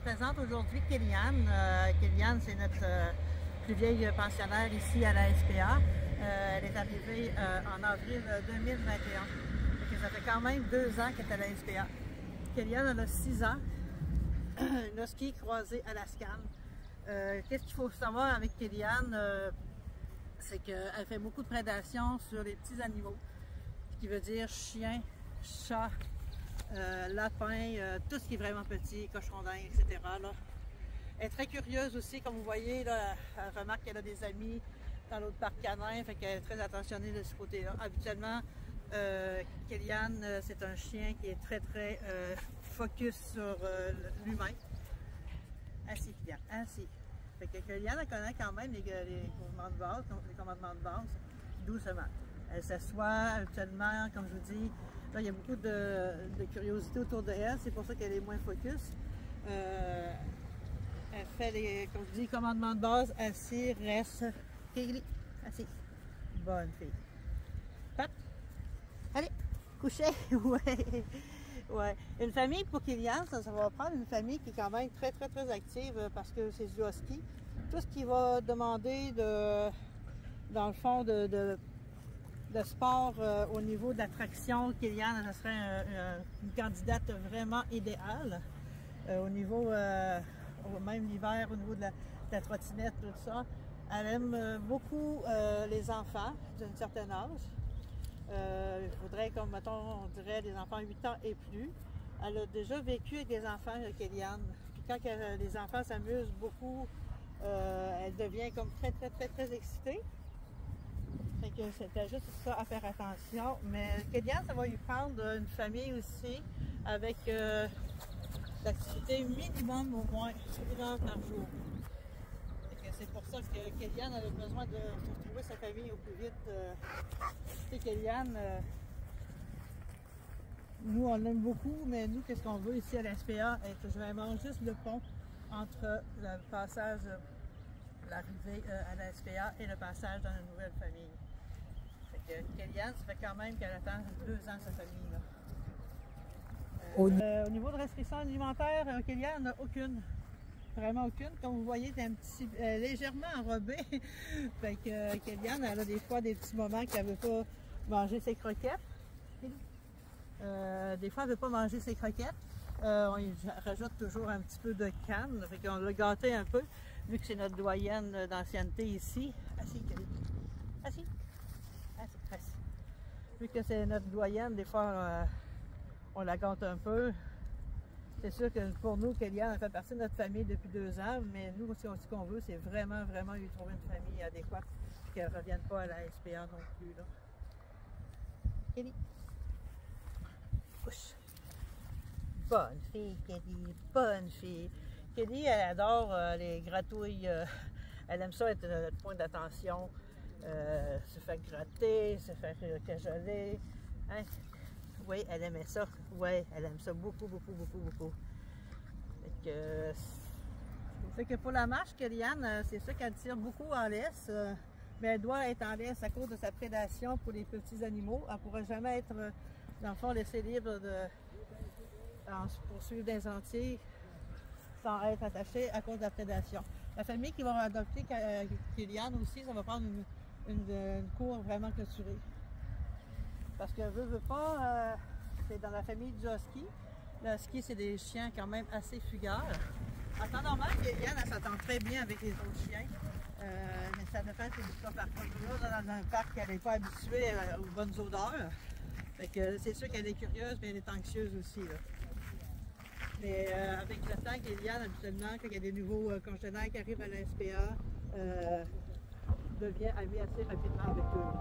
présente aujourd'hui Kéliane. Kéliane, c'est notre plus vieille pensionnaire ici à la SPA. Elle est arrivée en avril 2021. Donc, ça fait quand même 2 ans qu'elle est à la SPA. Kéliane, elle a 6 ans. Une husky croisée alaskan. Qu'est-ce qu'il faut savoir avec Kéliane? C'est qu'elle fait beaucoup de prédation sur les petits animaux. Ce qui veut dire chien, chat, lapin, tout ce qui est vraiment petit, cochon d'Inde, etc. Là. Elle est très curieuse aussi, comme vous voyez, là, elle remarque qu'elle a des amis dans l'autre parc canin, fait qu'elle est très attentionnée de ce côté-là. Habituellement, Kéliane, c'est un chien qui est très focus sur l'humain. Assis, Kéliane, assis. Fait que Kéliane, elle connaît quand même les commandements de base, doucement. Elle s'assoit habituellement, comme je vous dis. Là, il y a beaucoup de curiosité autour de elle, c'est pour ça qu'elle est moins focus. Elle fait les, comme je dis, commandements de base, assis, reste, Kéli, assis. Bonne fille. Pat. Allez, coucher. Ouais. Ouais. Une famille pour Kéliane, ça va prendre une famille qui est quand même très active parce que c'est du husky. Tout ce qui va demander dans le fond, de sport au niveau de l'attraction, Kéliane, ça serait une candidate vraiment idéale. Au niveau, même l'hiver, au niveau de la trottinette, tout ça. Elle aime beaucoup les enfants d'un certain âge. Il faudrait, comme mettons, on dirait des enfants 8 ans et plus. Elle a déjà vécu avec des enfants, Kéliane. Puis quand les enfants s'amusent beaucoup, elle devient comme très excitée. Fait que c'était juste ça à faire attention. Mais Kéliane, ça va lui prendre une famille aussi avec l'activité minimum au moins 1 heure par jour. C'est pour ça que Kéliane avait besoin de retrouver sa famille au plus vite. Tu sais, Kéliane, nous on l'aime beaucoup, mais nous, qu'est-ce qu'on veut ici à la SPA? Être vraiment juste le pont entre le passage, l'arrivée à la SPA et le passage dans la nouvelle famille. Fait que Kéliane, ça fait quand même qu'elle attend 2 ans sa famille. Là. Au niveau de restrictions alimentaires, Kéliane n'a aucune. Vraiment aucune. Comme vous voyez, c'est légèrement enrobée. Fait que Kéliane, elle a des fois des petits moments qu'elle ne veut pas manger ses croquettes. Des fois, elle ne veut pas manger ses croquettes. On y rajoute toujours un petit peu de canne. Fait qu'on l'a gâté un peu, vu que c'est notre doyenne d'ancienneté ici. Assis, Kéliane. Assis. Assis. Vu que c'est notre doyenne, des fois, on la gâte un peu. C'est sûr que pour nous, Kéliane fait partie de notre famille depuis 2 ans, mais nous, ce qu'on veut, c'est vraiment lui trouver une famille adéquate et qu'elle ne revienne pas à la SPA non plus. Là. Kéli. Couche. Bonne fille, Kéli. Bonne fille. Kéli, elle adore les gratouilles. Elle aime ça être notre point d'attention. Se faire gratter, se faire cajoler. Hein? Oui, elle aimait ça. Oui, elle aime ça beaucoup. Fait que pour la marche, Kéliane, c'est ça qu'elle tire beaucoup en laisse. Mais elle doit être en laisse à cause de sa prédation pour les petits animaux. Elle ne pourra jamais être, dans le fond, laissée libre pour suivre des sentiers sans être attachée à cause de la prédation. La famille qui va adopter Kéliane aussi, ça va prendre une cour vraiment clôturée. Parce que veut pas, c'est dans la famille du husky. Le husky, c'est des chiens quand même assez fugaces. En temps normal, Kéliane, elle s'entend très bien avec les autres chiens. Mais ça ne fait que du cas par contre. Là, dans un parc, elle n'est pas habituée aux bonnes odeurs. Fait que c'est sûr qu'elle est curieuse, mais elle est anxieuse aussi. Là. Mais avec le temps, Kéliane, habituellement, quand il y a des nouveaux congénères qui arrivent à la SPA, devient amie assez rapidement avec eux.